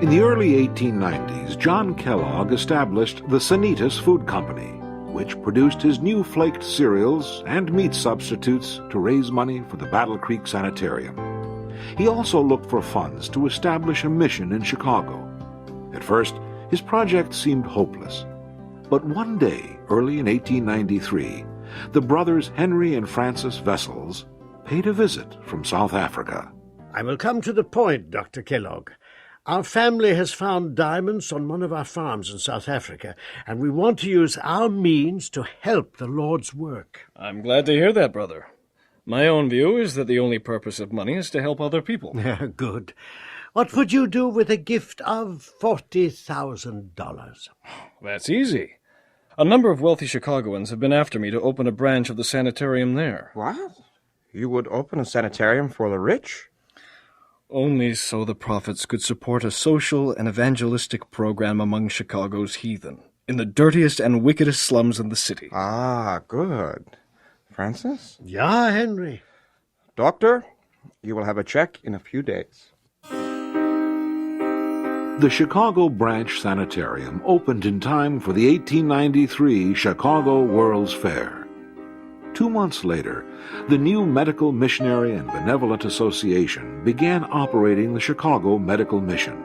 In the early 1890s, John Kellogg established the Sanitas Food Company, which produced his new flaked cereals and meat substitutes to raise money for the Battle Creek Sanitarium. He also looked for funds to establish a mission in Chicago. At first, his project seemed hopeless. But one day, early in 1893, the brothers Henry and Francis Vessels paid a visit from South Africa. I will come to the point, Dr. Kellogg. Our family has found diamonds on one of our farms in South Africa, and we want to use our means to help the Lord's work. I'm glad to hear that, brother. My own view is that the only purpose of money is to help other people. Good. What would you do with a gift of $40,000? That's easy. A number of wealthy Chicagoans have been after me to open a branch of the sanitarium there. What? You would open a sanitarium for the rich? Only so the profits could support a social and evangelistic program among Chicago's heathen, in the dirtiest and wickedest slums in the city. Ah, good. Francis? Yeah, Henry. Doctor, you will have a check in a few days. The Chicago Branch Sanitarium opened in time for the 1893 Chicago World's Fair. 2 months later, the new Medical Missionary and Benevolent Association began operating the Chicago Medical Mission.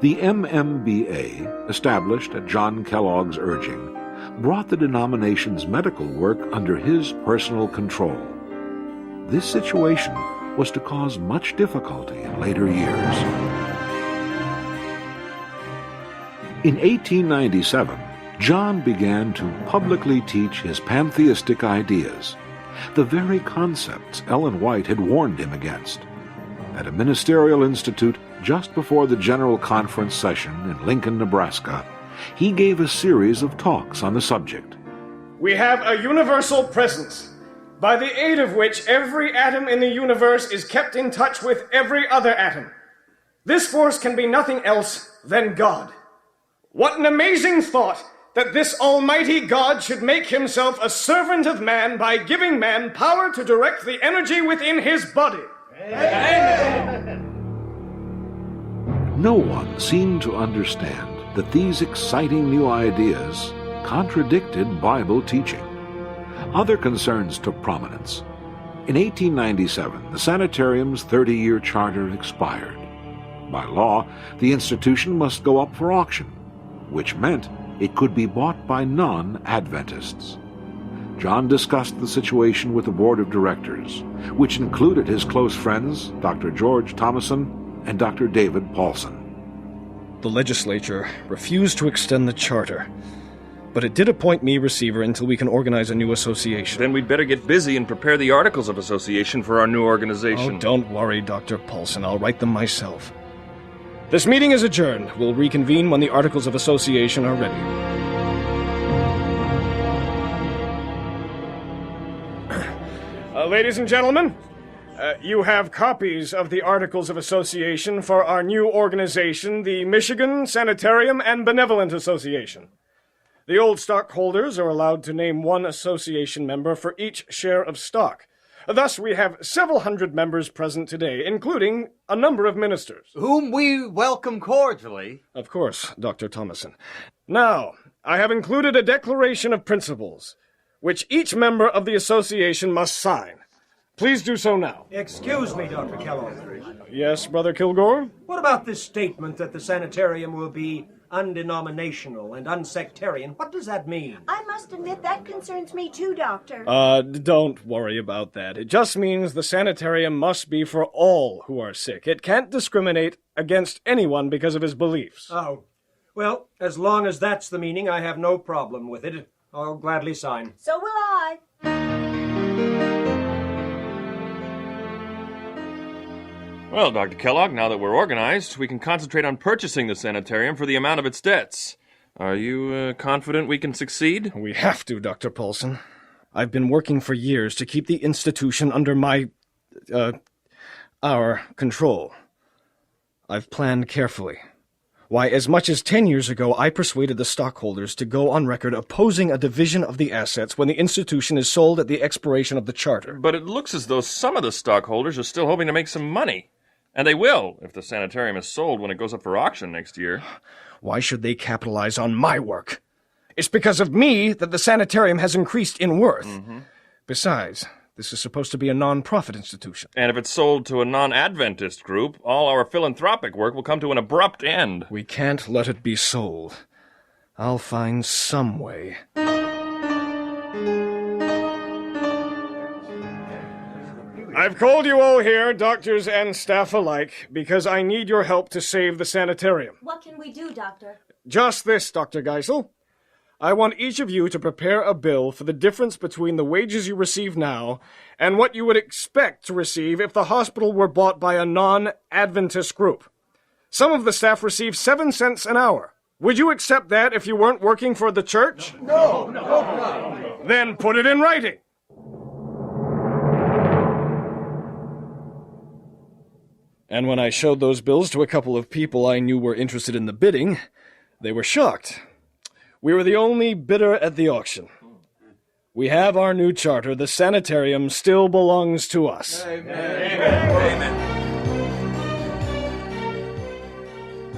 The MMBA, established at John Kellogg's urging, brought the denomination's medical work under his personal control. This situation was to cause much difficulty in later years. In 1897, John began to publicly teach his pantheistic ideas, the very concepts Ellen White had warned him against. At a ministerial institute just before the General Conference session in Lincoln, Nebraska, he gave a series of talks on the subject. We have a universal presence, by the aid of which every atom in the universe is kept in touch with every other atom. This force can be nothing else than God. What an amazing thought that this almighty God should make himself a servant of man by giving man power to direct the energy within his body. Amen. No one seemed to understand that these exciting new ideas contradicted Bible teaching. Other concerns took prominence. In 1897, the sanitarium's 30-year charter expired. By law, the institution must go up for auction, which meant it could be bought by non-Adventists. John discussed the situation with the board of directors, which included his close friends, Dr. George Thomason and Dr. David Paulson. The legislature refused to extend the charter, but it did appoint me receiver until we can organize a new association. Then we'd better get busy and prepare the articles of association for our new organization. Oh, don't worry, Dr. Paulson. I'll write them myself. This meeting is adjourned. We'll reconvene when the articles of association are ready. Ladies and gentlemen, you have copies of the Articles of Association for our new organization, the Michigan Sanitarium and Benevolent Association. The old stockholders are allowed to name one association member for each share of stock. Thus, we have several hundred members present today, including a number of ministers. Whom we welcome cordially. Of course, Dr. Thomason. Now, I have included a declaration of principles, which each member of the association must sign. Please do so now. Excuse me, Dr. Kellogg. Yes, Brother Kilgore? What about this statement that the sanitarium will be undenominational and unsectarian? What does that mean? I must admit that concerns me too, Doctor. Don't worry about that. It just means the sanitarium must be for all who are sick. It can't discriminate against anyone because of his beliefs. Oh. Well, as long as that's the meaning, I have no problem with it. I'll gladly sign. So will I. Well, Dr. Kellogg, now that we're organized, we can concentrate on purchasing the sanitarium for the amount of its debts. Are you confident we can succeed? We have to, Dr. Paulson. I've been working for years to keep the institution under our control. I've planned carefully. Why, as much as 10 years ago, I persuaded the stockholders to go on record opposing a division of the assets when the institution is sold at the expiration of the charter. But it looks as though some of the stockholders are still hoping to make some money. And they will, if the sanitarium is sold when it goes up for auction next year. Why should they capitalize on my work? It's because of me that the sanitarium has increased in worth. Mm-hmm. Besides, this is supposed to be a non-profit institution. And if it's sold to a non-Adventist group, all our philanthropic work will come to an abrupt end. We can't let it be sold. I'll find some way. I've called you all here, doctors and staff alike, because I need your help to save the sanitarium. What can we do, Doctor? Just this, Dr. Geisel. I want each of you to prepare a bill for the difference between the wages you receive now and what you would expect to receive if the hospital were bought by a non-Adventist group. Some of the staff receive 7 cents an hour. Would you accept that if you weren't working for the church? No. Then put it in writing. And when I showed those bills to a couple of people I knew were interested in the bidding, they were shocked. We were the only bidder at the auction. We have our new charter. The sanitarium still belongs to us. Amen.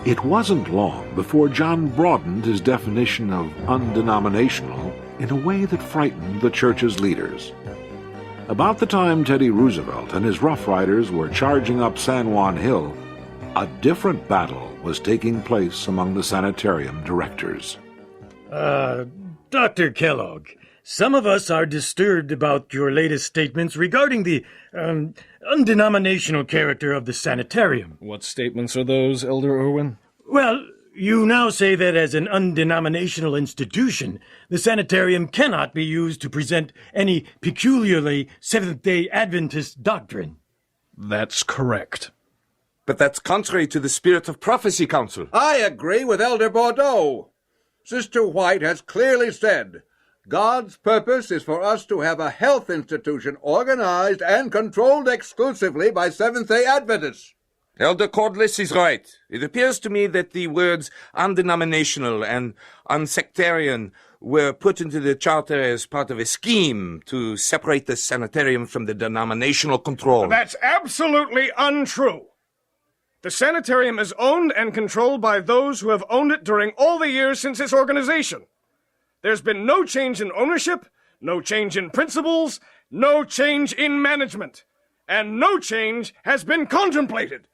It wasn't long before John broadened his definition of undenominational in a way that frightened the church's leaders. About the time Teddy Roosevelt and his Rough Riders were charging up San Juan Hill, a different battle was taking place among the sanitarium directors. Dr. Kellogg, some of us are disturbed about your latest statements regarding the undenominational character of the sanitarium. What statements are those, Elder Irwin? Well, you now say that as an undenominational institution, the sanitarium cannot be used to present any peculiarly Seventh-day Adventist doctrine. That's correct. But that's contrary to the spirit of prophecy, Council. I agree with Elder Bordeaux. Sister White has clearly said, God's purpose is for us to have a health institution organized and controlled exclusively by Seventh-day Adventists. Elder Cordless is right. It appears to me that the words undenominational and unsectarian were put into the charter as part of a scheme to separate the sanitarium from the denominational control. That's absolutely untrue. The sanitarium is owned and controlled by those who have owned it during all the years since its organization. There's been no change in ownership, no change in principles, no change in management, and no change has been contemplated.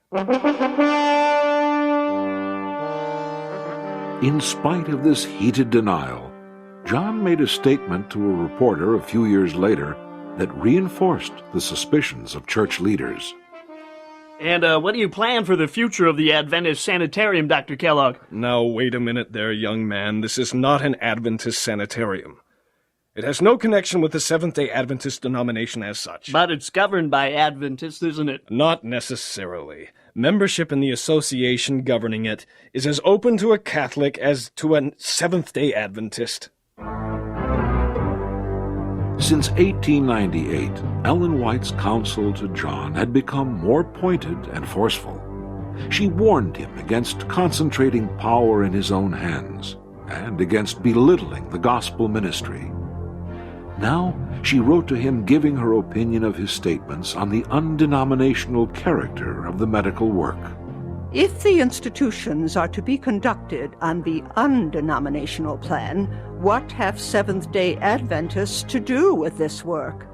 In spite of this heated denial, John made a statement to a reporter a few years later that reinforced the suspicions of church leaders. And what do you plan for the future of the Adventist sanitarium, Dr. Kellogg? Now, wait a minute there, young man. This is not an Adventist sanitarium. It has no connection with the Seventh-day Adventist denomination as such. But it's governed by Adventists, isn't it? Not necessarily. Membership in the association governing it is as open to a Catholic as to a Seventh-day Adventist. Since 1898, Ellen White's counsel to John had become more pointed and forceful. She warned him against concentrating power in his own hands and against belittling the gospel ministry. Now she wrote to him giving her opinion of his statements on the undenominational character of the medical work. If the institutions are to be conducted on the undenominational plan, what have Seventh-day Adventists to do with this work?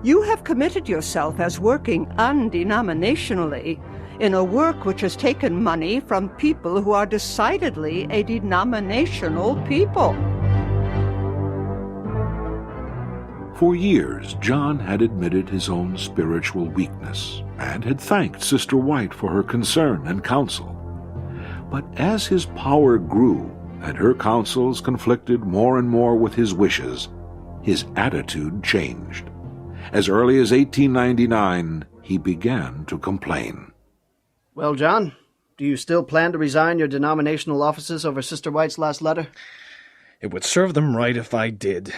You have committed yourself as working undenominationally in a work which has taken money from people who are decidedly a denominational people. For years, John had admitted his own spiritual weakness and had thanked Sister White for her concern and counsel. But as his power grew and her counsels conflicted more and more with his wishes, his attitude changed. As early as 1899, he began to complain. Well, John, do you still plan to resign your denominational offices over Sister White's last letter? It would serve them right if I did.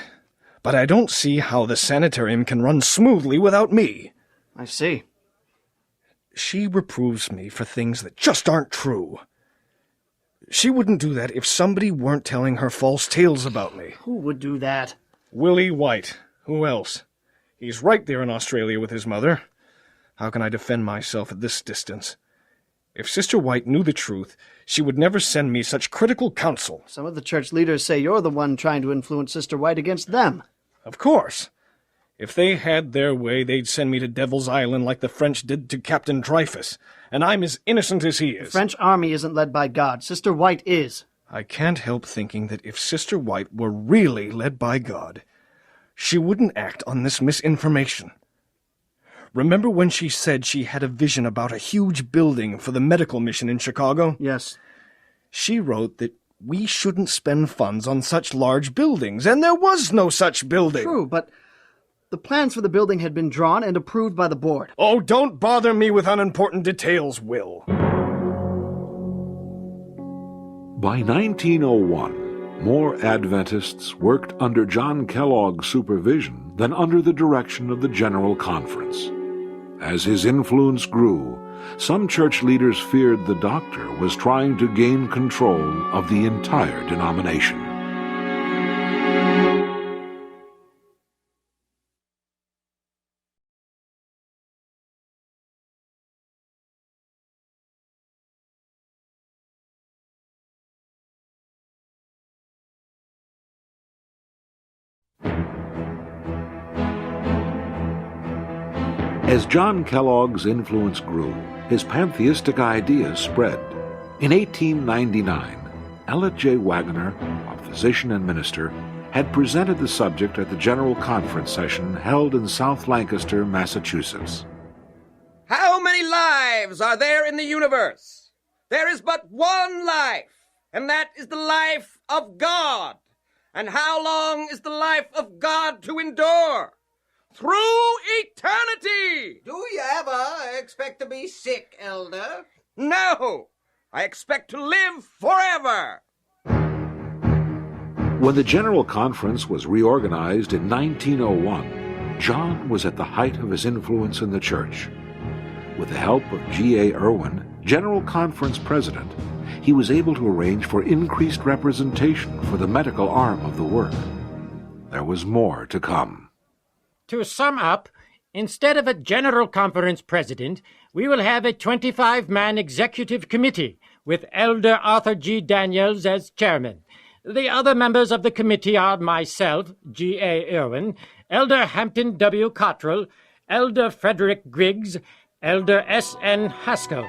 But I don't see how the sanitarium can run smoothly without me. I see. She reproves me for things that just aren't true. She wouldn't do that if somebody weren't telling her false tales about me. Who would do that? Willie White. Who else? He's right there in Australia with his mother. How can I defend myself at this distance? If Sister White knew the truth, she would never send me such critical counsel. Some of the church leaders say you're the one trying to influence Sister White against them. Of course. If they had their way, they'd send me to Devil's Island like the French did to Captain Dreyfus, and I'm as innocent as he is. The French army isn't led by God. Sister White is. I can't help thinking that if Sister White were really led by God, she wouldn't act on this misinformation. Remember when she said she had a vision about a huge building for the medical mission in Chicago? Yes. She wrote that we shouldn't spend funds on such large buildings, and there was no such building. True, but the plans for the building had been drawn and approved by the board. Oh, don't bother me with unimportant details, Will. By 1901, more Adventists worked under John Kellogg's supervision than under the direction of the General Conference. As his influence grew, some church leaders feared the doctor was trying to gain control of the entire denomination. As John Kellogg's influence grew, his pantheistic ideas spread. In 1899, Ella J. Wagner, a physician and minister, had presented the subject at the General Conference session held in South Lancaster, Massachusetts. How many lives are there in the universe? There is but one life, and that is the life of God. And how long is the life of God to endure? Through eternity! Do you ever expect to be sick, Elder? No! I expect to live forever! When the General Conference was reorganized in 1901, John was at the height of his influence in the church. With the help of G.A. Irwin, General Conference president, he was able to arrange for increased representation for the medical arm of the work. There was more to come. To sum up, instead of a General Conference president, we will have a 25-man executive committee with Elder Arthur G. Daniels as chairman. The other members of the committee are myself, G.A. Irwin, Elder Hampton W. Cottrell, Elder Frederick Griggs, Elder S.N. Haskell,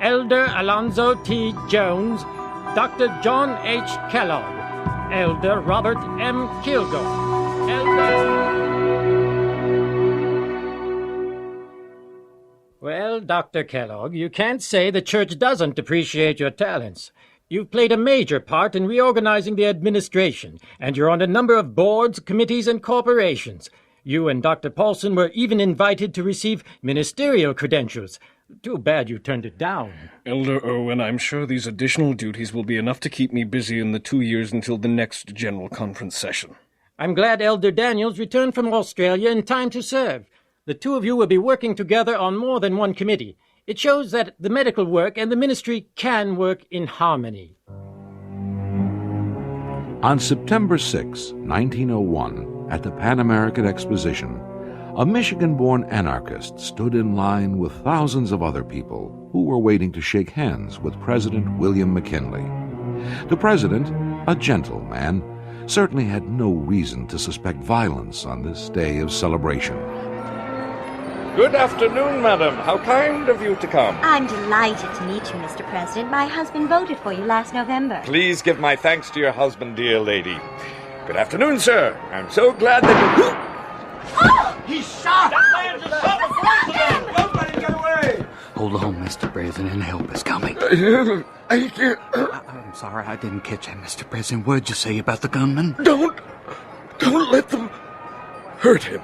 Elder Alonzo T. Jones, Dr. John H. Kellogg, Elder Robert M. Kilgore, Elder... Well, Dr. Kellogg, you can't say the church doesn't appreciate your talents. You've played a major part in reorganizing the administration, and you're on a number of boards, committees, and corporations. You and Dr. Paulson were even invited to receive ministerial credentials. Too bad you turned it down. Elder Irwin, I'm sure these additional duties will be enough to keep me busy in the 2 years until the next General Conference session. I'm glad Elder Daniels returned from Australia in time to serve. The two of you will be working together on more than one committee. It shows that the medical work and the ministry can work in harmony. On September 6, 1901, at the Pan American Exposition, a Michigan-born anarchist stood in line with thousands of other people who were waiting to shake hands with President William McKinley. The president, a gentle man, certainly had no reason to suspect violence on this day of celebration. Good afternoon, madam. How kind of you to come. I'm delighted to meet you, Mr. President. My husband voted for you last November. Please give my thanks to your husband, dear lady. Good afternoon, sir. I'm so glad that you... Oh! He's shot! That man just shot the president! Don't let him get away! Hold on, Mr. President. Help is coming. I can't... I'm sorry, I didn't catch that, Mr. President. What'd you say about the gunman? Don't let them hurt him.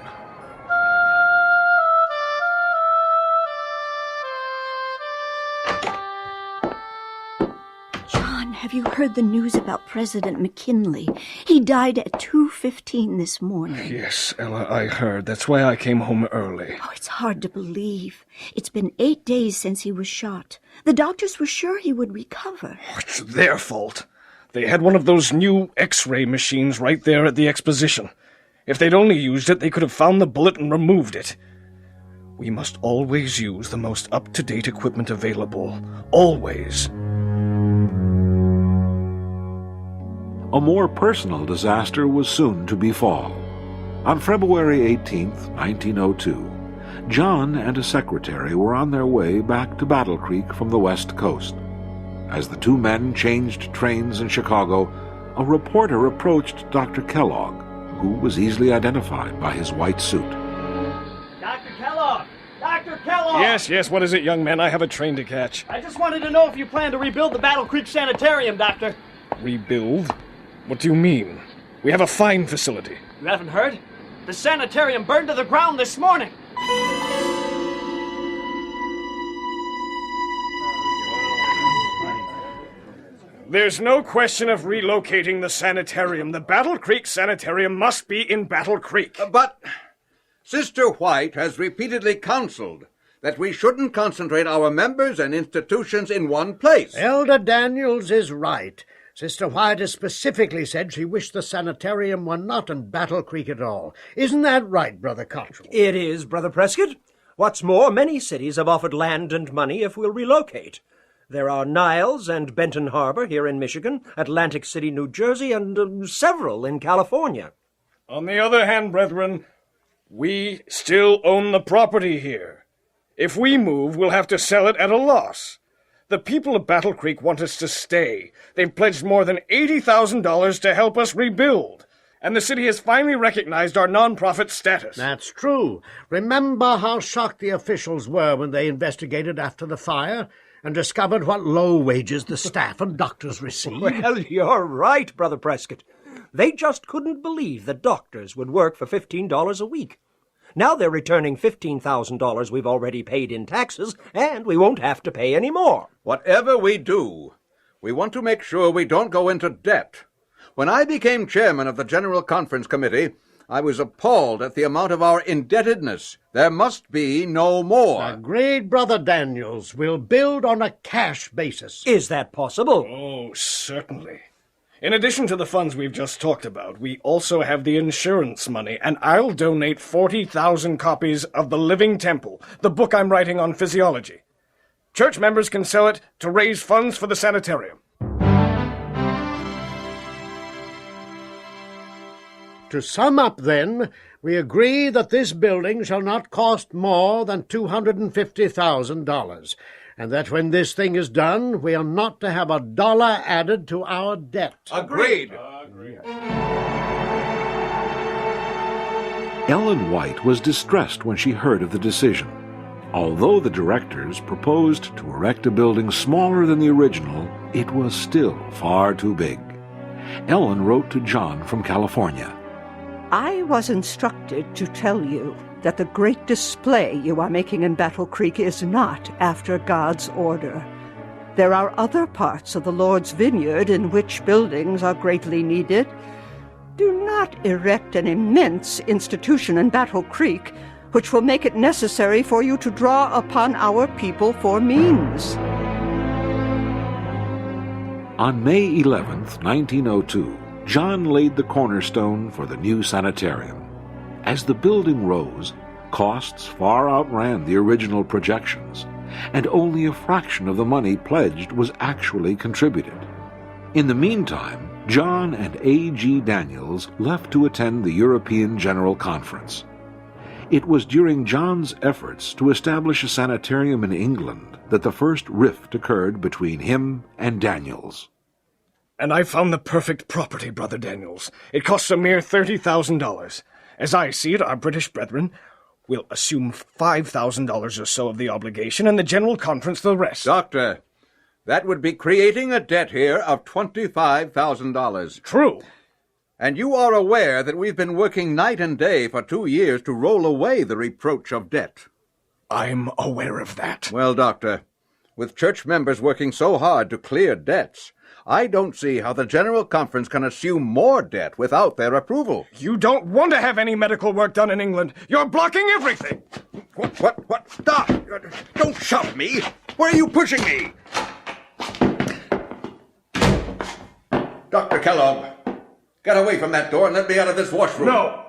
Have you heard the news about President McKinley? He died at 2:15 this morning. Yes, Ella, I heard. That's why I came home early. Oh, it's hard to believe. It's been 8 days since he was shot. The doctors were sure he would recover. Oh, it's their fault. They had one of those new X-ray machines right there at the exposition. If they'd only used it, they could have found the bullet and removed it. We must always use the most up-to-date equipment available. Always. A more personal disaster was soon to befall. On February 18th, 1902, John and a secretary were on their way back to Battle Creek from the West Coast. As the two men changed trains in Chicago, a reporter approached Dr. Kellogg, who was easily identified by his white suit. Dr. Kellogg! Dr. Kellogg! Yes, what is it, young man? I have a train to catch. I just wanted to know if you plan to rebuild the Battle Creek Sanitarium, Doctor. Rebuild? What do you mean? We have a fine facility. You haven't heard? The sanitarium burned to the ground this morning. There's no question of relocating the sanitarium. The Battle Creek Sanitarium must be in Battle Creek. But Sister White has repeatedly counseled that we shouldn't concentrate our members and institutions in one place. Elder Daniels is right. Sister White has specifically said she wished the sanitarium were not in Battle Creek at all. Isn't that right, Brother Cottrell? It is, Brother Prescott. What's more, many cities have offered land and money if we'll relocate. There are Niles and Benton Harbor here in Michigan, Atlantic City, New Jersey, and several in California. On the other hand, brethren, we still own the property here. If we move, we'll have to sell it at a loss. The people of Battle Creek want us to stay. They've pledged more than $80,000 to help us rebuild. And the city has finally recognized our nonprofit status. That's true. Remember how shocked the officials were when they investigated after the fire and discovered what low wages the staff and doctors received? Well, you're right, Brother Prescott. They just couldn't believe that doctors would work for $15 a week. Now they're returning $15,000 we've already paid in taxes, and we won't have to pay any more. Whatever we do, we want to make sure we don't go into debt. When I became chairman of the General Conference Committee, I was appalled at the amount of our indebtedness. There must be no more. Agreed, Brother Daniels. We'll build on a cash basis. Is that possible? Oh, certainly. In addition to the funds we've just talked about, we also have the insurance money, and I'll donate 40,000 copies of The Living Temple, the book I'm writing on physiology. Church members can sell it to raise funds for the sanitarium. To sum up, then, we agree that this building shall not cost more than $250,000, and that when this thing is done, we are not to have a dollar added to our debt. Agreed. Ellen White was distressed when she heard of the decision. Although the directors proposed to erect a building smaller than the original, it was still far too big. Ellen wrote to John from California. I was instructed to tell you that the great display you are making in Battle Creek is not after God's order. There are other parts of the Lord's vineyard in which buildings are greatly needed. Do not erect an immense institution in Battle Creek, which will make it necessary for you to draw upon our people for means. On May 11th, 1902, John laid the cornerstone for the new sanitarium. As the building rose, costs far outran the original projections, and only a fraction of the money pledged was actually contributed. In the meantime, John and A.G. Daniels left to attend the European General Conference. It was during John's efforts to establish a sanitarium in England that the first rift occurred between him and Daniels. And I found the perfect property, Brother Daniels. It costs a mere $30,000. As I see it, our British brethren will assume $5,000 or so of the obligation, and the General Conference the rest. Doctor, that would be creating a debt here of $25,000. True. And you are aware that we've been working night and day for 2 years to roll away the reproach of debt. I'm aware of that. Well, Doctor, with church members working so hard to clear debts, I don't see how the General Conference can assume more debt without their approval. You don't want to have any medical work done in England. You're blocking everything. What? Stop! Don't shove me! Where are you pushing me? Dr. Kellogg, get away from that door and let me out of this washroom. No.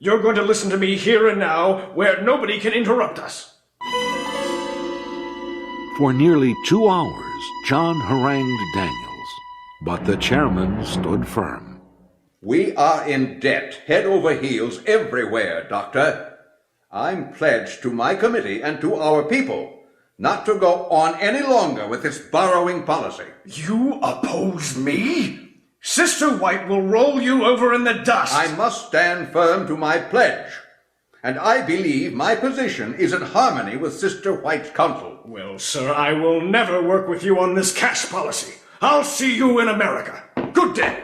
You're going to listen to me here and now, where nobody can interrupt us. For nearly 2 hours, John harangued Daniels, but the chairman stood firm. We are in debt, head over heels, everywhere, Doctor. I'm pledged to my committee and to our people not to go on any longer with this borrowing policy. You oppose me? Sister White will roll you over in the dust. I must stand firm to my pledge, and I believe my position is in harmony with Sister White's counsel. Well, sir, I will never work with you on this cash policy. I'll see you in America. Good day.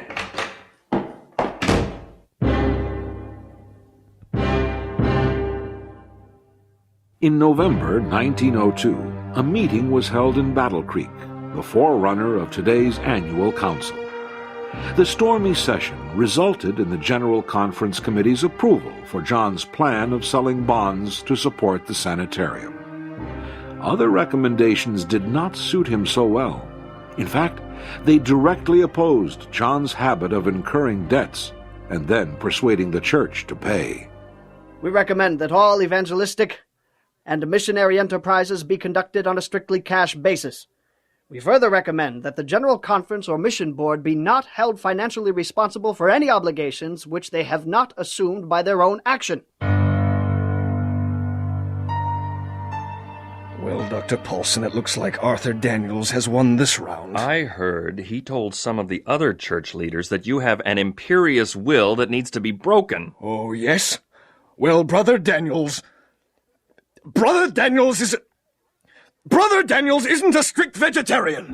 In November 1902, a meeting was held in Battle Creek, the forerunner of today's annual council. The stormy session resulted in the General Conference Committee's approval for John's plan of selling bonds to support the sanitarium. Other recommendations did not suit him so well. In fact, they directly opposed John's habit of incurring debts and then persuading the church to pay. We recommend that all evangelistic and missionary enterprises be conducted on a strictly cash basis. We further recommend that the General Conference or Mission Board be not held financially responsible for any obligations which they have not assumed by their own action. Well, Dr. Paulson, it looks like Arthur Daniels has won this round. I heard he told some of the other church leaders that you have an imperious will that needs to be broken. Oh, yes? Well, Brother Daniels isn't a strict vegetarian.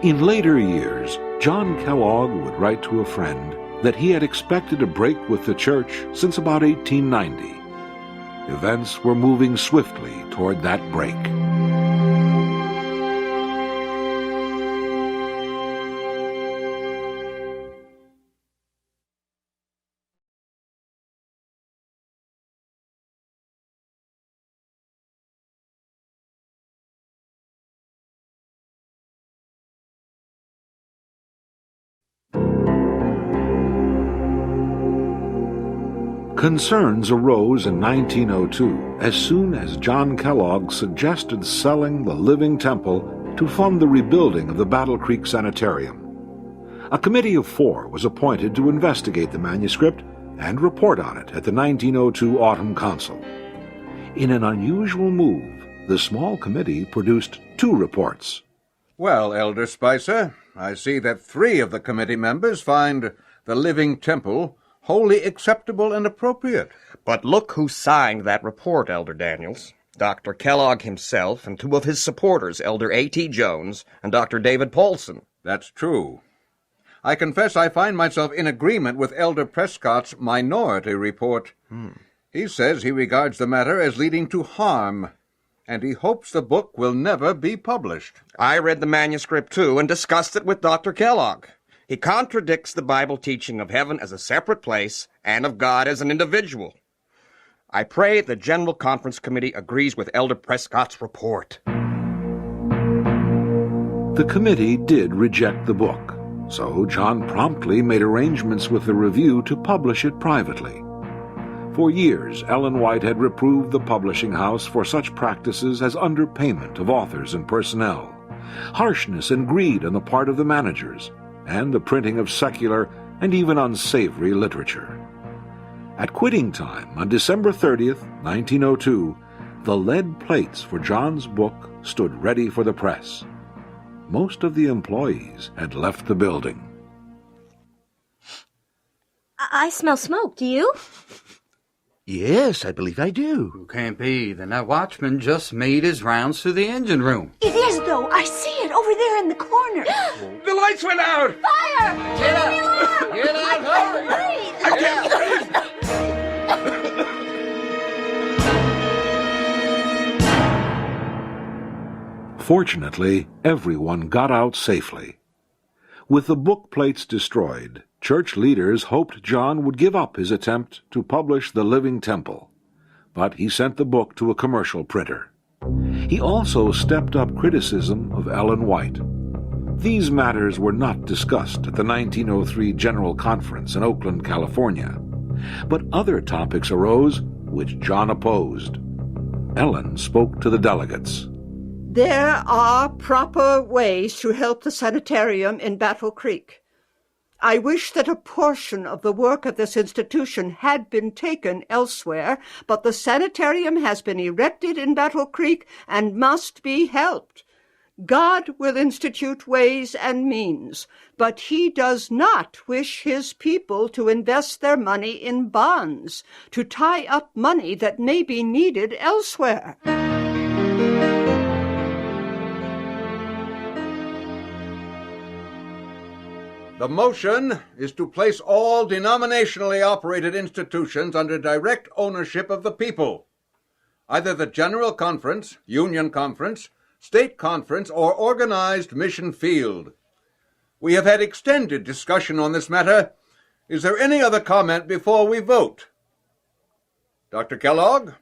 In later years, John Kellogg would write to a friend that he had expected a break with the church since about 1890. Events were moving swiftly toward that break. Concerns arose in 1902 as soon as John Kellogg suggested selling the Living Temple to fund the rebuilding of the Battle Creek Sanitarium. A committee of 4 was appointed to investigate the manuscript and report on it at the 1902 Autumn Council. In an unusual move, the small committee produced 2 reports. Well, Elder Spicer, I see that 3 of the committee members find the Living Temple wholly acceptable and appropriate. But look who signed that report, Elder Daniels. Dr. Kellogg himself and 2 of his supporters, Elder A.T. Jones and Dr. David Paulson. That's true. I confess I find myself in agreement with Elder Prescott's minority report. He says he regards the matter as leading to harm, and he hopes the book will never be published. I read the manuscript, too, and discussed it with Dr. Kellogg. He contradicts the Bible teaching of heaven as a separate place and of God as an individual. I pray the General Conference Committee agrees with Elder Prescott's report. The committee did reject the book, so John promptly made arrangements with the review to publish it privately. For years, Ellen White had reproved the publishing house for such practices as underpayment of authors and personnel, harshness and greed on the part of the managers, and the printing of secular and even unsavory literature. At quitting time, on December 30th, 1902, the lead plates for John's book stood ready for the press. Most of the employees had left the building. I smell smoke, do you? Yes, I believe I do. Can't be. The night watchman just made his rounds through the engine room. It is, though. I see it over there in the corner. The lights went out! Fire! Get out! Get out! Hurry! Fortunately, everyone got out safely. With the book plates destroyed, church leaders hoped John would give up his attempt to publish the Living Temple, but he sent the book to a commercial printer. He also stepped up criticism of Ellen White. These matters were not discussed at the 1903 General Conference in Oakland, California, but other topics arose which John opposed. Ellen spoke to the delegates. There are proper ways to help the sanitarium in Battle Creek. I wish that a portion of the work of this institution had been taken elsewhere, but the sanitarium has been erected in Battle Creek and must be helped. God will institute ways and means, but he does not wish his people to invest their money in bonds, to tie up money that may be needed elsewhere. The motion is to place all denominationally operated institutions under direct ownership of the people. Either the General Conference, Union Conference, State Conference, or organized mission field. We have had extended discussion on this matter. Is there any other comment before we vote? Dr. Kellogg?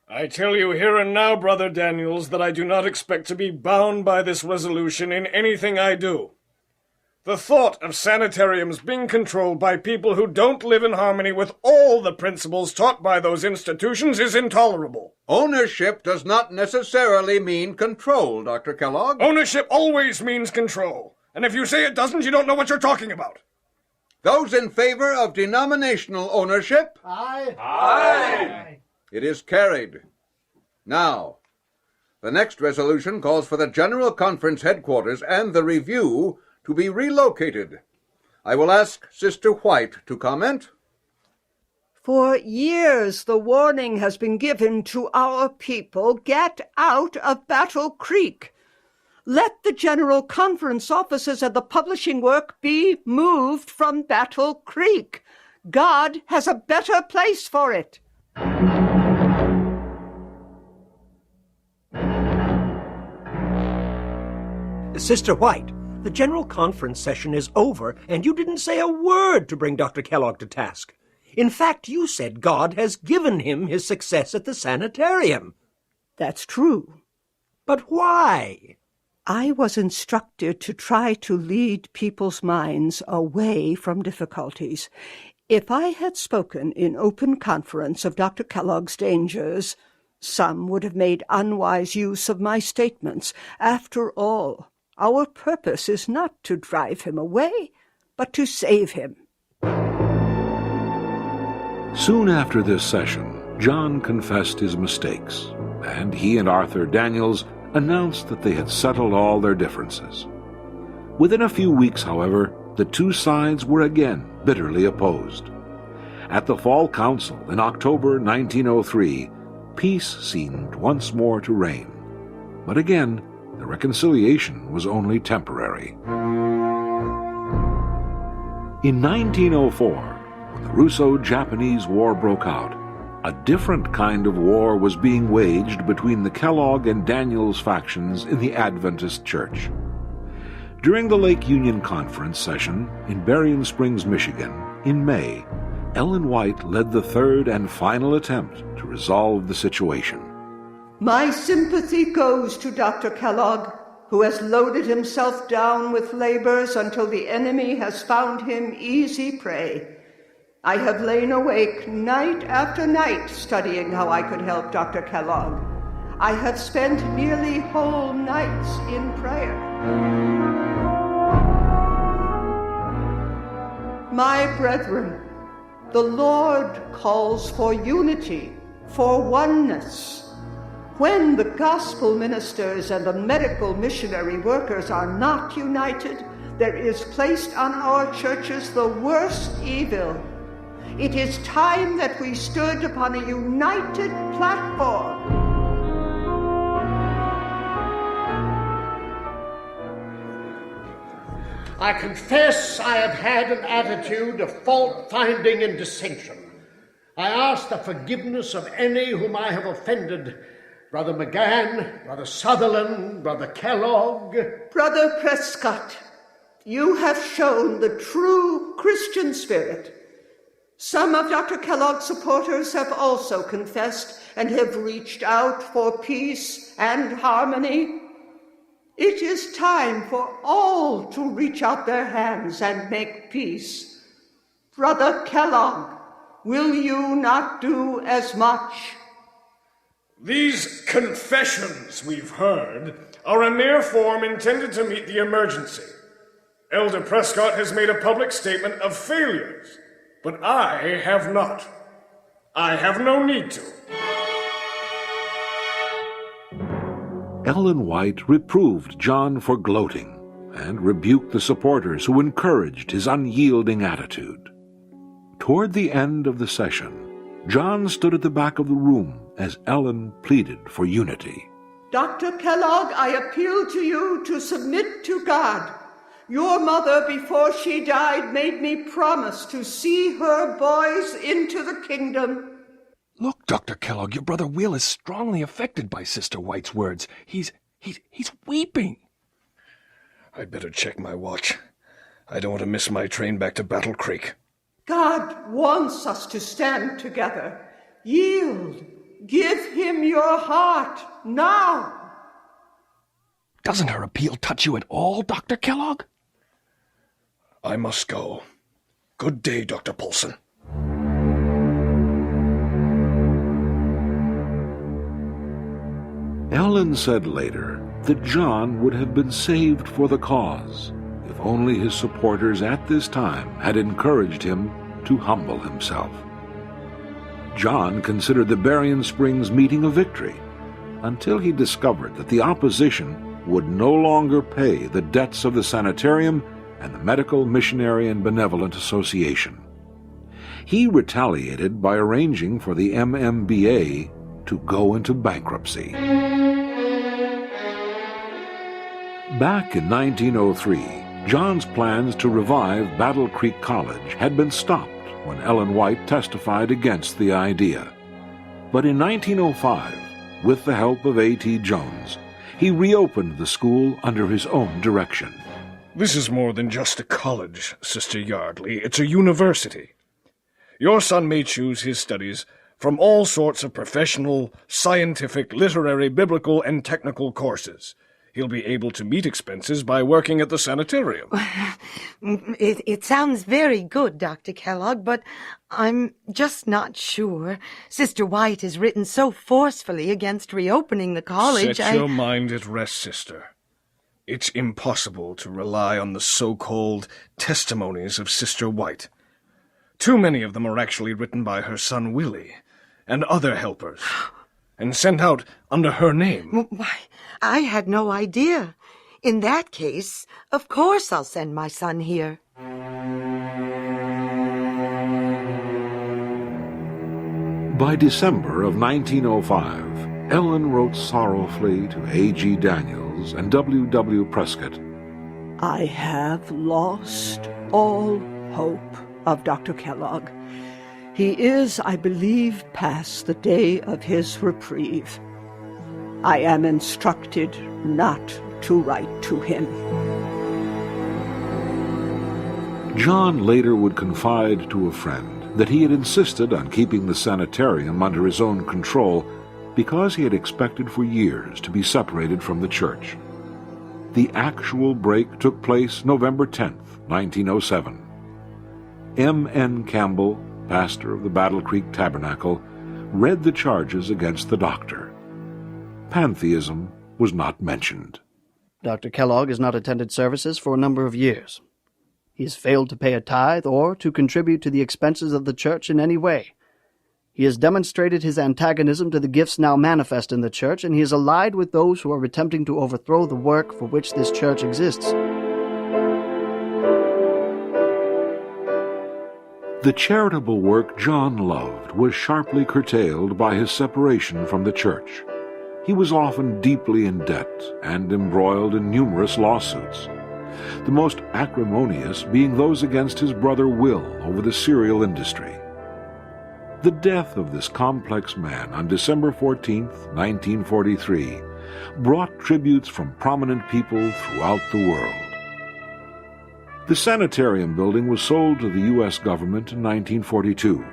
I tell you here and now, Brother Daniels, that I do not expect to be bound by this resolution in anything I do. The thought of sanitariums being controlled by people who don't live in harmony with all the principles taught by those institutions is intolerable. Ownership does not necessarily mean control, Dr. Kellogg. Ownership always means control. And if you say it doesn't, you don't know what you're talking about. Those in favor of denominational ownership? Aye. Aye. It is carried. Now, the next resolution calls for the General Conference headquarters and the review to be relocated. I will ask Sister White to comment. For years the warning has been given to our people, get out of Battle Creek. Let the General Conference offices and the publishing work be moved from Battle Creek. God has a better place for it. Sister White, the General Conference session is over, and you didn't say a word to bring Dr. Kellogg to task. In fact, you said God has given him his success at the sanitarium. That's true. But why? I was instructed to try to lead people's minds away from difficulties. If I had spoken in open conference of Dr. Kellogg's dangers, some would have made unwise use of my statements. After all, our purpose is not to drive him away, but to save him. Soon after this session, John confessed his mistakes, and he and Arthur Daniels announced that they had settled all their differences. Within a few weeks, however, the two sides were again bitterly opposed. At the Fall Council in October 1903, peace seemed once more to reign. But again, the reconciliation was only temporary. In 1904, when the Russo-Japanese War broke out, a different kind of war was being waged between the Kellogg and Daniels factions in the Adventist Church. During the Lake Union Conference session in Berrien Springs, Michigan, in May, Ellen White led the third and final attempt to resolve the situation. My sympathy goes to Dr. Kellogg, who has loaded himself down with labors until the enemy has found him easy prey. I have lain awake night after night studying how I could help Dr. Kellogg. I have spent nearly whole nights in prayer. My brethren, the Lord calls for unity, for oneness. When the gospel ministers and the medical missionary workers are not united, there is placed on our churches the worst evil. It is time that we stood upon a united platform. I confess I have had an attitude of fault-finding and dissension. I ask the forgiveness of any whom I have offended. Brother McGann, Brother Sutherland, Brother Kellogg. Brother Prescott, you have shown the true Christian spirit. Some of Dr. Kellogg's supporters have also confessed and have reached out for peace and harmony. It is time for all to reach out their hands and make peace. Brother Kellogg, will you not do as much? These confessions we've heard are a mere form intended to meet the emergency. Elder Prescott has made a public statement of failures, but I have not. I have no need to. Ellen White reproved John for gloating and rebuked the supporters who encouraged his unyielding attitude. Toward the end of the session, John stood at the back of the room as Ellen pleaded for unity. Dr. Kellogg, I appeal to you to submit to God. Your mother, before she died, made me promise to see her boys into the kingdom. Look, Dr. Kellogg, your brother Will is strongly affected by Sister White's words. He's weeping. I'd better check my watch. I don't want to miss my train back to Battle Creek. God wants us to stand together. Yield. Give him your heart now. Doesn't her appeal touch you at all, Dr. Kellogg? I must go. Good day, Dr. Paulson. Ellen said later that John would have been saved for the cause if only his supporters at this time had encouraged him to humble himself. John considered the Berrien Springs meeting a victory until he discovered that the opposition would no longer pay the debts of the sanitarium and the Medical, Missionary, and Benevolent Association. He retaliated by arranging for the MMBA to go into bankruptcy. Back in 1903, John's plans to revive Battle Creek College had been stopped when Ellen White testified against the idea. But in 1905, with the help of A.T. Jones, he reopened the school under his own direction. This is more than just a college, Sister Yardley. It's a university. Your son may choose his studies from all sorts of professional, scientific, literary, biblical, and technical courses. He'll be able to meet expenses by working at the sanitarium. It sounds very good, Dr. Kellogg, but I'm just not sure. Sister White has written so forcefully against reopening the college. Set your mind at rest, sister. It's impossible to rely on the so-called testimonies of Sister White. Too many of them are actually written by her son Willie and other helpers, and sent out under her name. Why, I had no idea. In that case, of course I'll send my son here. By December of 1905, Ellen wrote sorrowfully to A.G. Daniels and W.W. Prescott, I have lost all hope of Dr. Kellogg. He is, I believe, past the day of his reprieve. I am instructed not to write to him. John later would confide to a friend that he had insisted on keeping the sanitarium under his own control because he had expected for years to be separated from the church. The actual break took place November 10th, 1907. M.N. Campbell, pastor of the Battle Creek Tabernacle, read the charges against the doctor. Pantheism was not mentioned. Dr. Kellogg has not attended services for a number of years. He has failed to pay a tithe or to contribute to the expenses of the church in any way. He has demonstrated his antagonism to the gifts now manifest in the church, and he is allied with those who are attempting to overthrow the work for which this church exists. The charitable work John loved was sharply curtailed by his separation from the church. He was often deeply in debt and embroiled in numerous lawsuits, the most acrimonious being those against his brother Will over the cereal industry. The death of this complex man on December 14th, 1943, brought tributes from prominent people throughout the world. The sanitarium building was sold to the U.S. government in 1942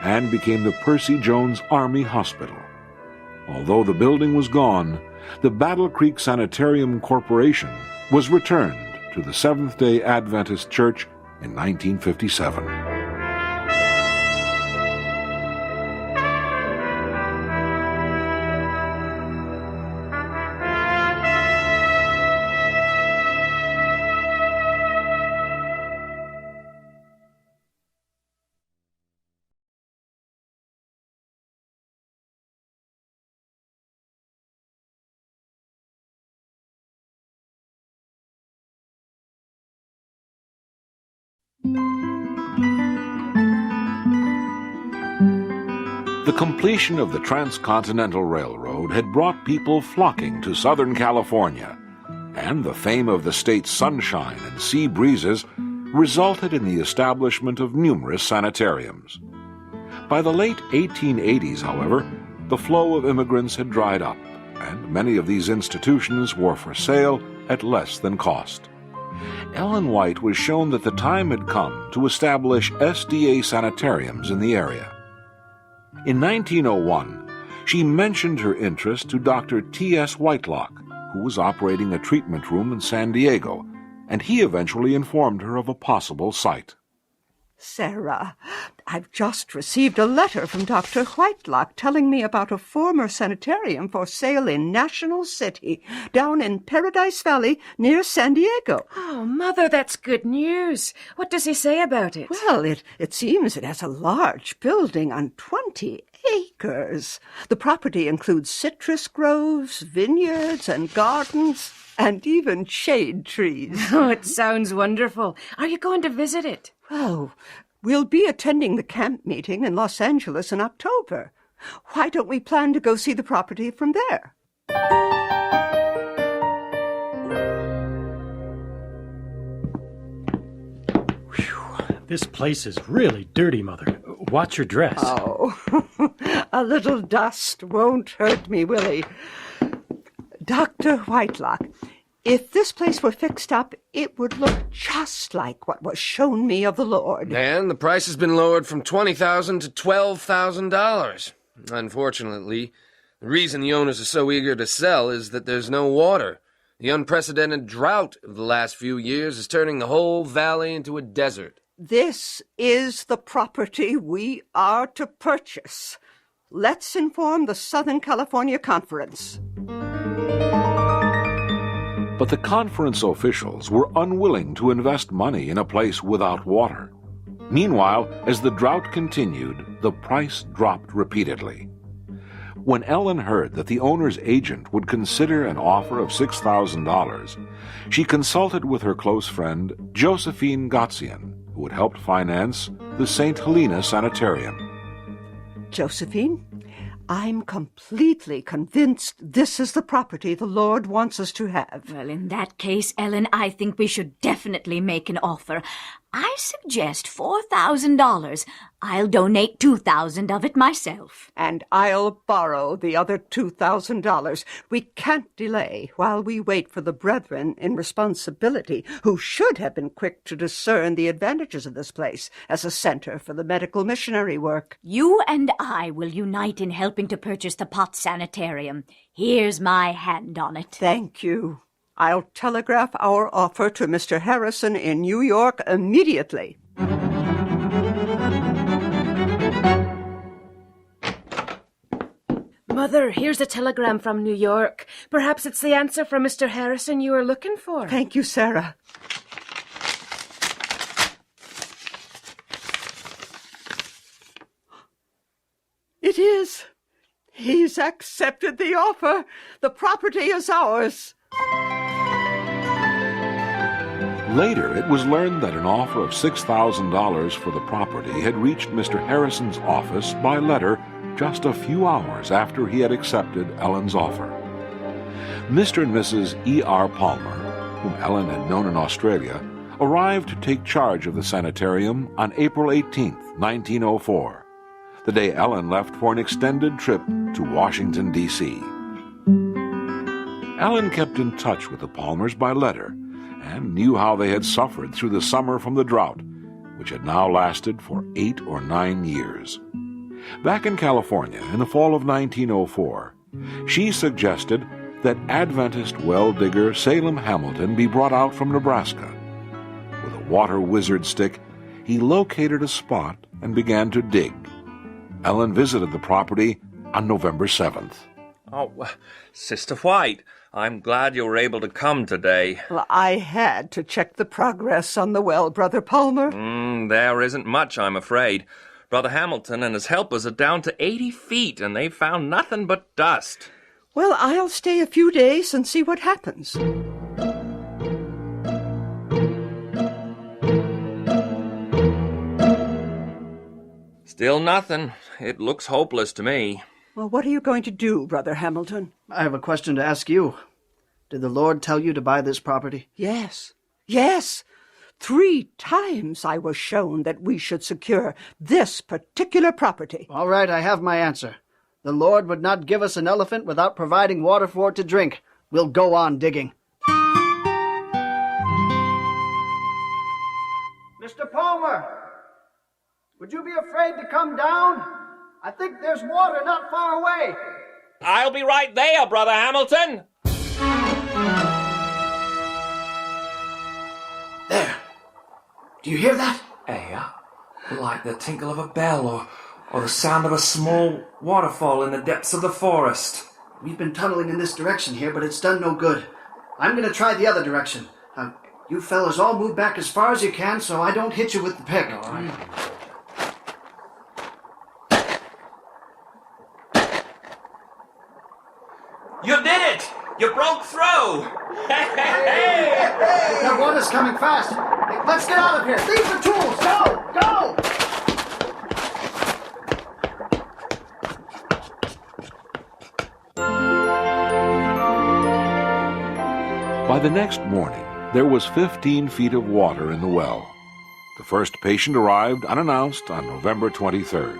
and became the Percy Jones Army Hospital. Although the building was gone, the Battle Creek Sanitarium Corporation was returned to the Seventh-day Adventist Church in 1957. The completion of the Transcontinental Railroad had brought people flocking to Southern California, and the fame of the state's sunshine and sea breezes resulted in the establishment of numerous sanitariums. By the late 1880s, however, the flow of immigrants had dried up, and many of these institutions were for sale at less than cost. Ellen White was shown that the time had come to establish SDA sanitariums in the area. In 1901, she mentioned her interest to Dr. T.S. Whitelock, who was operating a treatment room in San Diego, and he eventually informed her of a possible site. Sarah, I've just received a letter from Dr. Whitelock telling me about a former sanitarium for sale in National City, down in Paradise Valley near San Diego. Oh, Mother, that's good news. What does he say about it? Well, it seems it has a large building on 20 acres. The property includes citrus groves, vineyards, and gardens, and even shade trees. Oh, it sounds wonderful. Are you going to visit it? Oh, we'll be attending the camp meeting in Los Angeles in October. Why don't we plan to go see the property from there? This place is really dirty, Mother. Watch your dress. Oh, a little dust won't hurt me, Willie. Dr. Whitelock, if this place were fixed up, it would look just like what was shown me of the Lord. And the price has been lowered from $20,000 to $12,000. Unfortunately, the reason the owners are so eager to sell is that there's no water. The unprecedented drought of the last few years is turning the whole valley into a desert. This is the property we are to purchase. Let's inform the Southern California Conference. But the conference officials were unwilling to invest money in a place without water. Meanwhile, as the drought continued, the price dropped repeatedly. When Ellen heard that the owner's agent would consider an offer of $6,000, she consulted with her close friend Josephine Gotzian, who had helped finance the St. Helena Sanitarium. Josephine, I'm completely convinced this is the property the Lord wants us to have. Well, in that case, Ellen, I think we should definitely make an offer. I suggest $4,000. I'll donate $2,000 of it myself. And I'll borrow the other $2,000. We can't delay while we wait for the brethren in responsibility, who should have been quick to discern the advantages of this place as a center for the medical missionary work. You and I will unite in helping to purchase the Potts Sanitarium. Here's my hand on it. Thank you. I'll telegraph our offer to Mr. Harrison in New York immediately. Mother, here's a telegram from New York. Perhaps it's the answer from Mr. Harrison you were looking for. Thank you, Sarah. It is. He's accepted the offer. The property is ours. Later, it was learned that an offer of $6,000 for the property had reached Mr. Harrison's office by letter just a few hours after he had accepted Ellen's offer. Mr. and Mrs. E.R. Palmer, whom Ellen had known in Australia, arrived to take charge of the sanitarium on April 18, 1904, the day Ellen left for an extended trip to Washington, D.C. Ellen kept in touch with the Palmers by letter and knew how they had suffered through the summer from the drought, which had now lasted for 8 or 9 years. Back in California, in the fall of 1904, She suggested that Adventist well digger Salem Hamilton be brought out from Nebraska. With a water wizard stick, he located a spot and began to dig. Ellen visited the property on November 7th. Oh, Sister White, I'm glad you were able to come today. Well, I had to check the progress on the well, Brother Palmer. There isn't much, I'm afraid. Brother Hamilton and his helpers are down to 80 feet, and they've found nothing but dust. Well, I'll stay a few days and see what happens. Still nothing. It looks hopeless to me. Well, what are you going to do, Brother Hamilton? I have a question to ask you. Did the Lord tell you to buy this property? Yes. Yes. 3 times I was shown that we should secure this particular property. All right, I have my answer. The Lord would not give us an elephant without providing water for it to drink. We'll go on digging. Mr. Palmer, would you be afraid to come down? I think there's water not far away. I'll be right there, Brother Hamilton. There. Do you hear that? Yeah, like the tinkle of a bell or the sound of a small waterfall in the depths of the forest. We've been tunneling in this direction here, but it's done no good. I'm going to try the other direction. You fellas all move back as far as you can so I don't hit you with the pick. All right. You did it! You broke through! Hey! That water's coming fast. Hey, let's get out of here. Leave the tools. Go! Go! By the next morning, there was 15 feet of water in the well. The first patient arrived unannounced on November 23rd.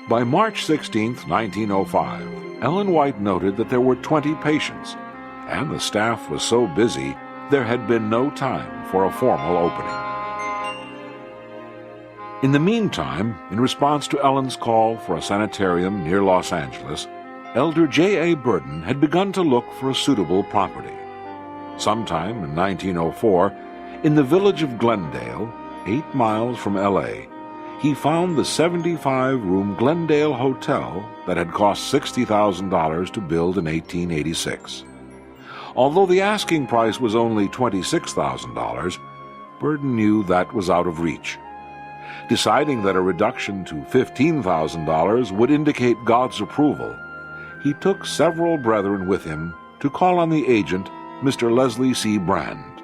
By March 16th, 1905, Ellen White noted that there were 20 patients, and the staff was so busy there had been no time for a formal opening. In the meantime, in response to Ellen's call for a sanitarium near Los Angeles, Elder J.A. Burden had begun to look for a suitable property. Sometime in 1904, in the village of Glendale, 8 miles from L.A., he found the 75-room Glendale Hotel that had cost $60,000 to build in 1886. Although the asking price was only $26,000, Burden knew that was out of reach. Deciding that a reduction to $15,000 would indicate God's approval, he took several brethren with him to call on the agent, Mr. Leslie C. Brand.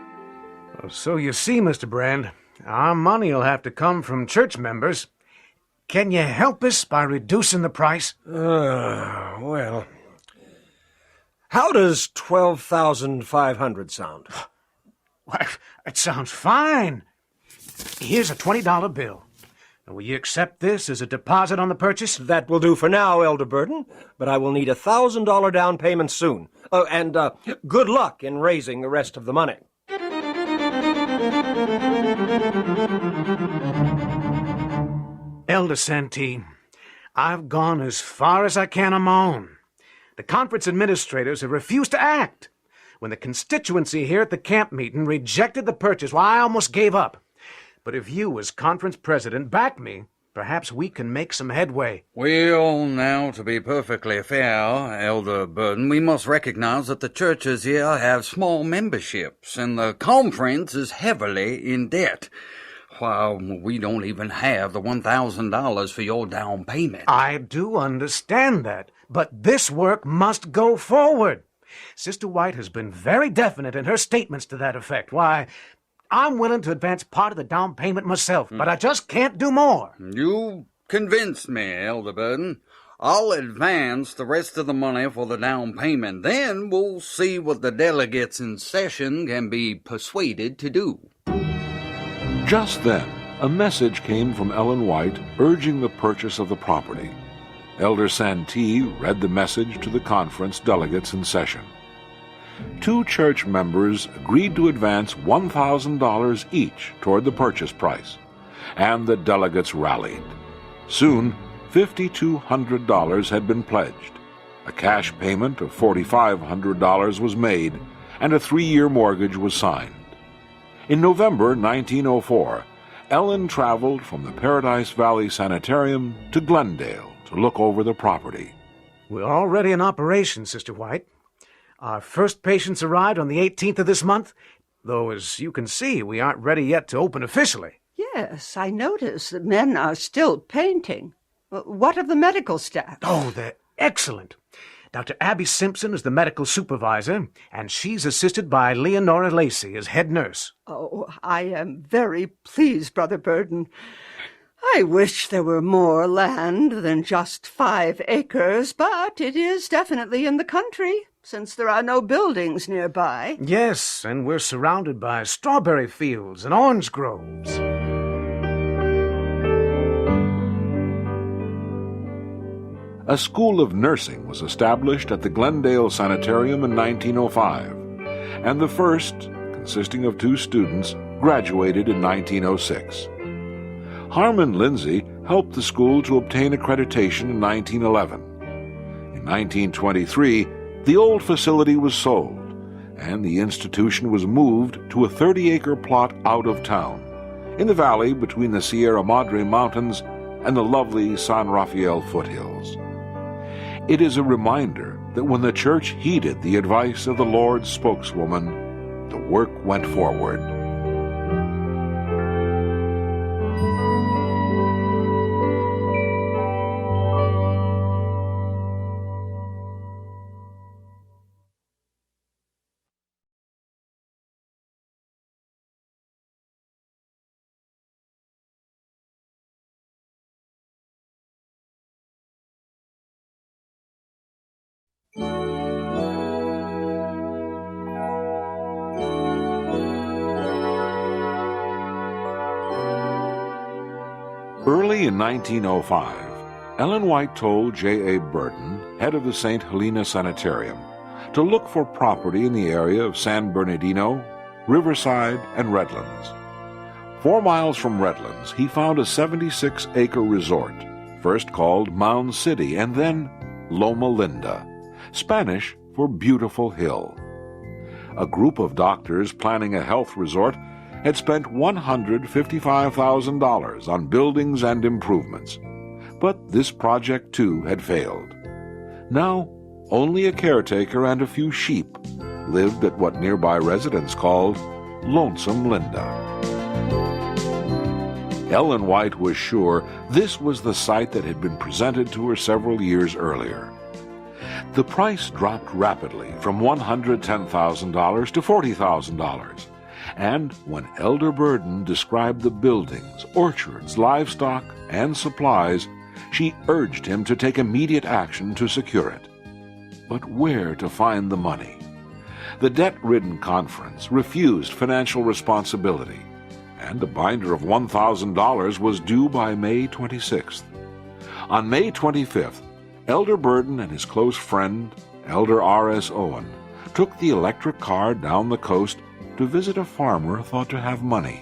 So you see, Mr. Brand, our money will have to come from church members. Can you help us by reducing the price? Well, how does $12,500 sound? Why, it sounds fine. Here's a $20 bill. Will you accept this as a deposit on the purchase? That will do for now, Elder Burden, but I will need a $1,000 down payment soon. And good luck in raising the rest of the money. Elder Santee, I've gone as far as I can on my own. The conference administrators have refused to act. When the constituency here at the camp meeting rejected the purchase, I almost gave up. But if you, as conference president, back me, perhaps we can make some headway. Well, now, to be perfectly fair, Elder Burden, we must recognize that the churches here have small memberships, and the conference is heavily in debt. While we don't even have the $1,000 for your down payment. I do understand that, but this work must go forward. Sister White has been very definite in her statements to that effect. Why, I'm willing to advance part of the down payment myself, but I just can't do more. You convinced me, Elder Burden. I'll advance the rest of the money for the down payment. Then we'll see what the delegates in session can be persuaded to do. Just then, a message came from Ellen White urging the purchase of the property. Elder Santee read the message to the conference delegates in session. 2 church members agreed to advance $1,000 each toward the purchase price, and the delegates rallied. Soon, $5,200 had been pledged, A cash payment of $4,500 was made, and a 3-year mortgage was signed. In November 1904, Ellen traveled from the Paradise Valley Sanitarium to Glendale to look over the property. We're already in operation, Sister White. Our first patients arrived on the 18th of this month, though, as you can see, we aren't ready yet to open officially. Yes, I notice the men are still painting. What of the medical staff? Oh, they're excellent. Dr. Abby Simpson is the medical supervisor, and she's assisted by Leonora Lacey as head nurse. Oh, I am very pleased, Brother Burden. I wish there were more land than just 5 acres, but it is definitely in the country, since there are no buildings nearby. Yes, and we're surrounded by strawberry fields and orange groves. A school of nursing was established at the Glendale Sanitarium in 1905, and the first, consisting of 2 students, graduated in 1906. Harmon Lindsay helped the school to obtain accreditation in 1911. In 1923, the old facility was sold, and the institution was moved to a 30-acre plot out of town, in the valley between the Sierra Madre Mountains and the lovely San Rafael foothills. It is a reminder that when the church heeded the advice of the Lord's spokeswoman, the work went forward. Early in 1905, Ellen White told J.A. Burden, head of the St. Helena Sanitarium, to look for property in the area of San Bernardino, Riverside, and Redlands. 4 miles from Redlands, he found a 76-acre resort, first called Mound City and then Loma Linda, Spanish for Beautiful Hill. A group of doctors planning a health resort had spent $155,000 on buildings and improvements. But this project, too, had failed. Now, only a caretaker and a few sheep lived at what nearby residents called Lonesome Linda. Ellen White was sure this was the site that had been presented to her several years earlier. The price dropped rapidly from $110,000 to $40,000. And when Elder Burden described the buildings, orchards, livestock, and supplies, she urged him to take immediate action to secure it. But where to find the money? The debt-ridden conference refused financial responsibility, and a binder of $1,000 was due by May 26th. On May 25th, Elder Burden and his close friend, Elder R.S. Owen, took the electric car down the coast to visit a farmer thought to have money.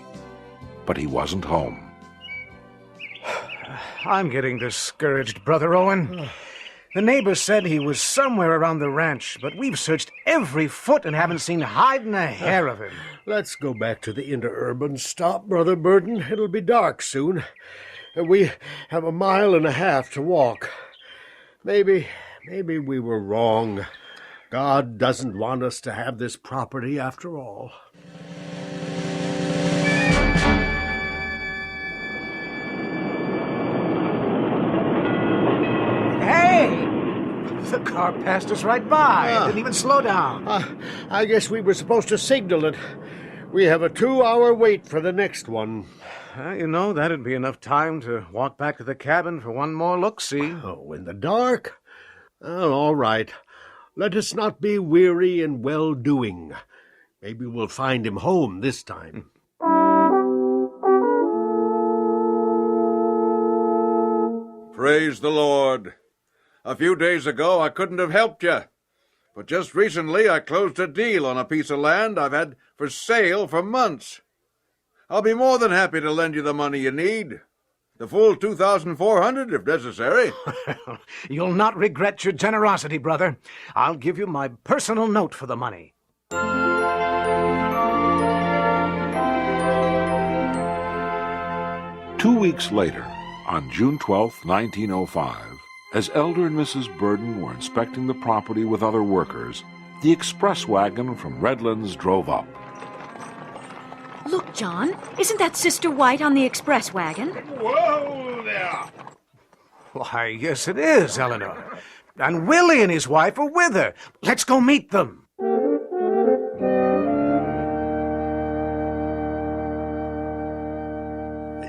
But he wasn't home. I'm getting discouraged, Brother Owen. The neighbor said he was somewhere around the ranch, but we've searched every foot and haven't seen hide nor hair of him. Let's go back to the interurban stop, Brother Burden. It'll be dark soon. We have 1.5 miles to walk. Maybe we were wrong. God doesn't want us to have this property after all. Hey! The car passed us right by. It didn't even slow down. I guess we were supposed to signal it. We have a 2-hour wait for the next one. You know, that'd be enough time to walk back to the cabin for one more look-see. Oh, in the dark? Well, all right. Let us not be weary in well-doing. Maybe we'll find him home this time. Praise the Lord. A few days ago, I couldn't have helped you. But just recently, I closed a deal on a piece of land I've had for sale for months. I'll be more than happy to lend you the money you need. The full 2,400 if necessary. You'll not regret your generosity, brother. I'll give you my personal note for the money. 2 weeks later, on June 12, 1905, as Elder and Mrs. Burden were inspecting the property with other workers, the express wagon from Redlands drove up. Look, John, isn't that Sister White on the express wagon? Whoa there! Why, yes it is, Eleanor. And Willie and his wife are with her. Let's go meet them.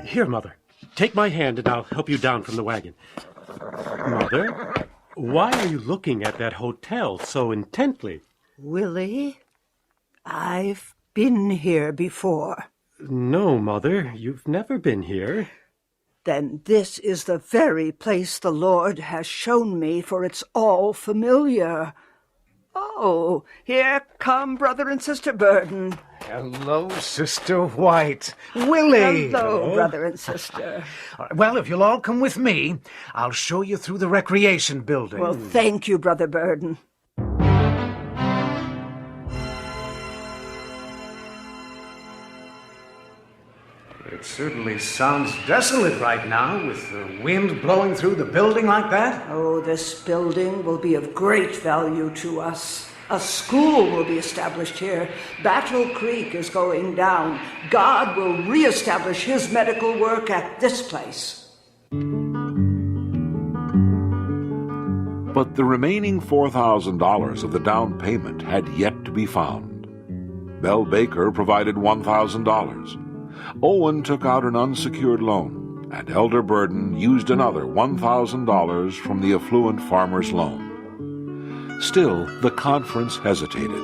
Here, Mother. Take my hand and I'll help you down from the wagon. Mother, why are you looking at that hotel so intently? Willie, I've been here before. No, Mother, you've never been here. Then this is the very place the Lord has shown me, for it's all familiar. Oh, here come Brother and Sister Burden. Hello, Sister White. Willie! Hello, Brother and Sister. Well, if you'll all come with me, I'll show you through the recreation building. Well, thank you, Brother Burden. It certainly sounds desolate right now, with the wind blowing through the building like that. Oh, this building will be of great value to us. A school will be established here. Battle Creek is going down. God will reestablish his medical work at this place. But the remaining $4,000 of the down payment had yet to be found. Bell Baker provided $1,000. Owen took out an unsecured loan, and Elder Burden used another $1,000 from the affluent farmer's loan. Still, the conference hesitated.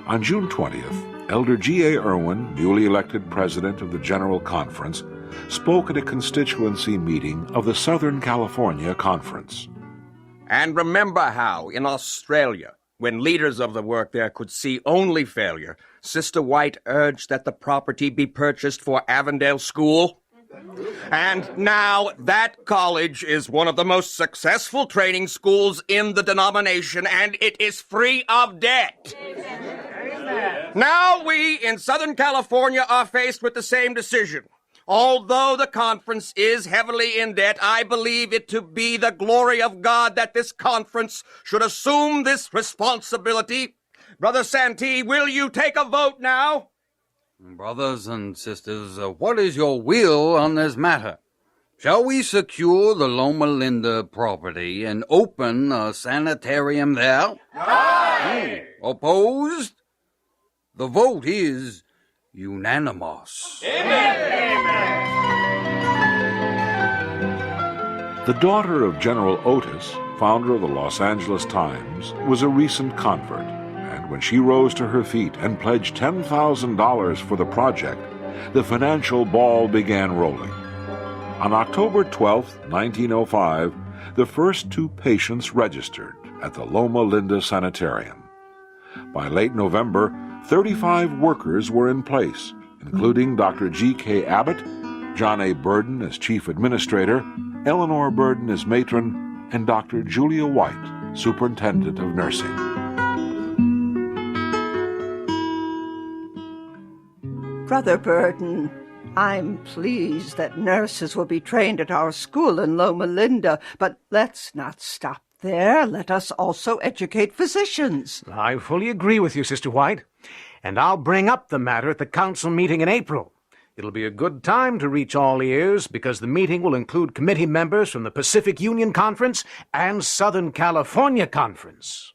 On June 20th, Elder G.A. Irwin, newly elected president of the General Conference, spoke at a constituency meeting of the Southern California Conference. And remember how, in Australia, when leaders of the work there could see only failure, Sister White urged that the property be purchased for Avondale School? And now that college is one of the most successful training schools in the denomination, and it is free of debt. Now we in Southern California are faced with the same decision. Although the conference is heavily in debt, I believe it to be the glory of God that this conference should assume this responsibility. Brother Santee, will you take a vote now? Brothers and sisters, what is your will on this matter? Shall we secure the Loma Linda property and open a sanitarium there? Aye! Opposed? The vote is unanimous. The daughter of General Otis, founder of the Los Angeles Times, was a recent convert, and when she rose to her feet and pledged $10,000 for the project, the financial ball began rolling. On October 12, 1905, the first 2 patients registered at the Loma Linda Sanitarium. By late November, 35 workers were in place, including Dr. G.K. Abbott, John A. Burden as chief administrator, Eleanor Burden as matron, and Dr. Julia White, superintendent of nursing. Brother Burden, I'm pleased that nurses will be trained at our school in Loma Linda, but let's not stop there. Let us also educate physicians. I fully agree with you, Sister White, and I'll bring up the matter at the council meeting in April. It'll be a good time to reach all ears, because the meeting will include committee members from the Pacific Union Conference and Southern California Conference.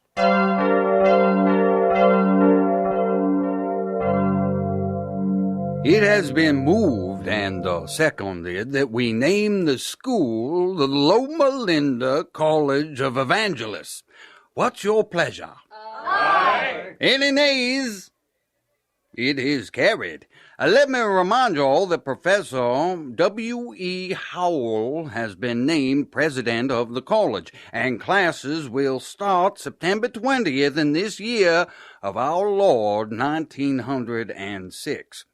It has been moved and seconded that we name the school the Loma Linda College of Evangelists. What's your pleasure? Aye. Any nays? It is carried. Let me remind you all that Professor W.E. Howell has been named president of the college, and classes will start September 20th in this year of our Lord, 1906.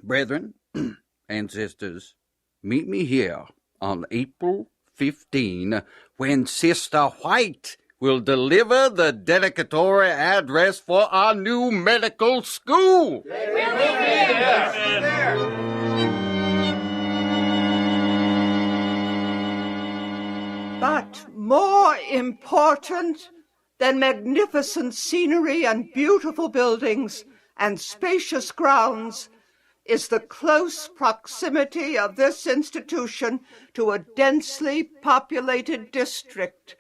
Brethren and sisters, Meet me here on April 15, when Sister White will deliver the dedicatory address for our new medical school. But more important than magnificent scenery and beautiful buildings and spacious grounds is the close proximity of this institution to a densely populated district,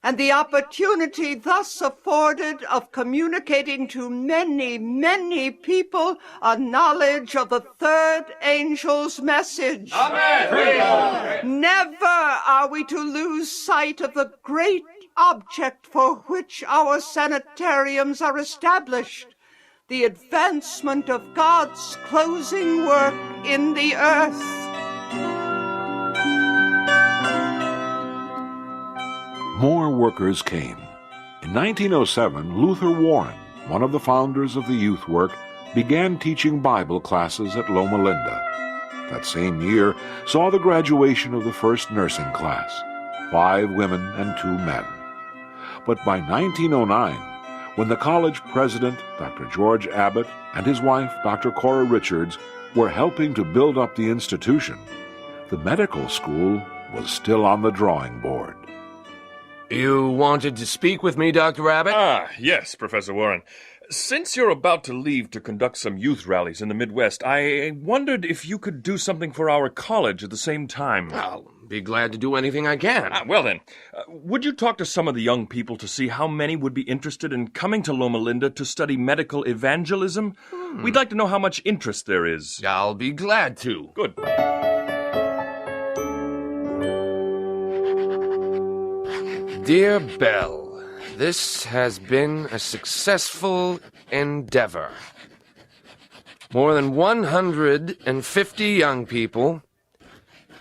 and the opportunity thus afforded of communicating to many, many people a knowledge of the third angel's message. Amen. Never are we to lose sight of the great object for which our sanitariums are established, the advancement of God's closing work in the earth. More workers came. In 1907, Luther Warren, one of the founders of the youth work, began teaching Bible classes at Loma Linda. That same year saw the graduation of the first nursing class, 5 women and 2 men. But by 1909, when the college president, Dr. George Abbott, and his wife, Dr. Cora Richards, were helping to build up the institution, the medical school was still on the drawing board. You wanted to speak with me, Dr. Abbott? Yes, Professor Warren. Since you're about to leave to conduct some youth rallies in the Midwest, I wondered if you could do something for our college at the same time. I'll be glad to do anything I can. Well then, would you talk to some of the young people to see how many would be interested in coming to Loma Linda to study medical evangelism? We'd like to know how much interest there is. I'll be glad to. Good. Dear Belle, this has been a successful endeavor. More than 150 young people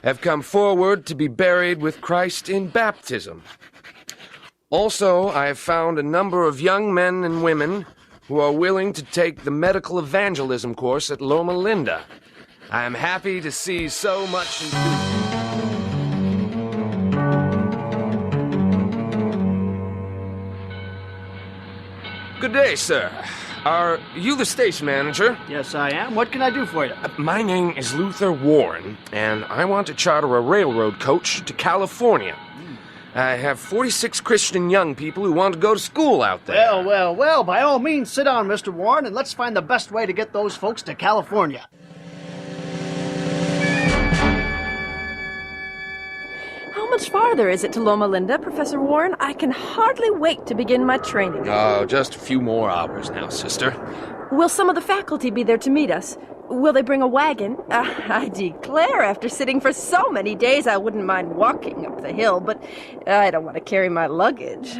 have come forward to be buried with Christ in baptism. Also, I have found a number of young men and women who are willing to take the medical evangelism course at Loma Linda. I am happy to see so much enthusiasm. Good day, sir. Are you the station manager? Yes, I am. What can I do for you? My name is Luther Warren, and I want to charter a railroad coach to California. I have 46 Christian young people who want to go to school out there. Well, by all means, sit down, Mr. Warren, and let's find the best way to get those folks to California. How much farther is it to Loma Linda, Professor Warren? I can hardly wait to begin my training. Just a few more hours now, sister. Will some of the faculty be there to meet us? Will they bring a wagon? I declare, after sitting for so many days, I wouldn't mind walking up the hill, but I don't want to carry my luggage.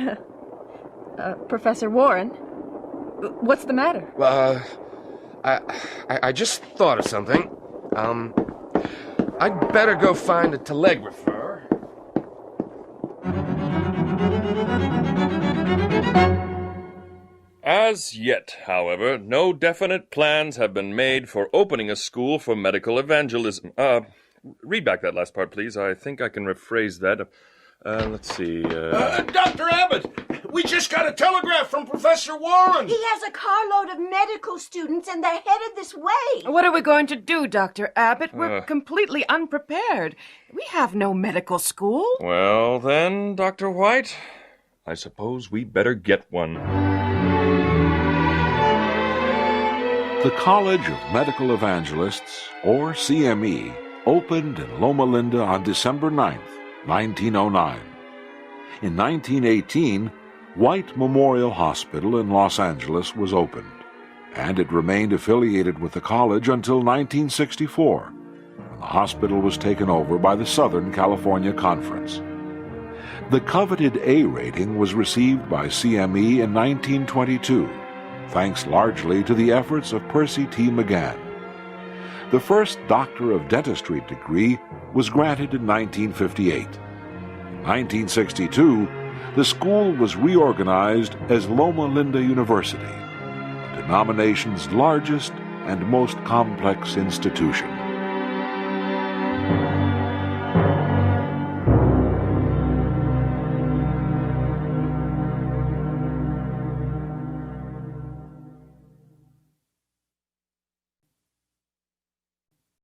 Professor Warren, what's the matter? I just thought of something. I'd better go find a telegrapher. As yet, however, no definite plans have been made for opening a school for medical evangelism. Read back that last part, please. I think I can rephrase that. Let's see. Dr. Abbott, we just got a telegraph from Professor Warren. He has a carload of medical students, and they're headed this way. What are we going to do, Dr. Abbott? We're completely unprepared. We have no medical school. Well, then, Dr. White, I suppose we better get one. The College of Medical Evangelists, or CME, opened in Loma Linda on December 9th, 1909. In 1918, White Memorial Hospital in Los Angeles was opened, and it remained affiliated with the college until 1964, when the hospital was taken over by the Southern California Conference. The coveted A rating was received by CME in 1922, thanks largely to the efforts of Percy T. McGann. The first Doctor of Dentistry degree was granted in 1958. In 1962, the school was reorganized as Loma Linda University, the denomination's largest and most complex institution.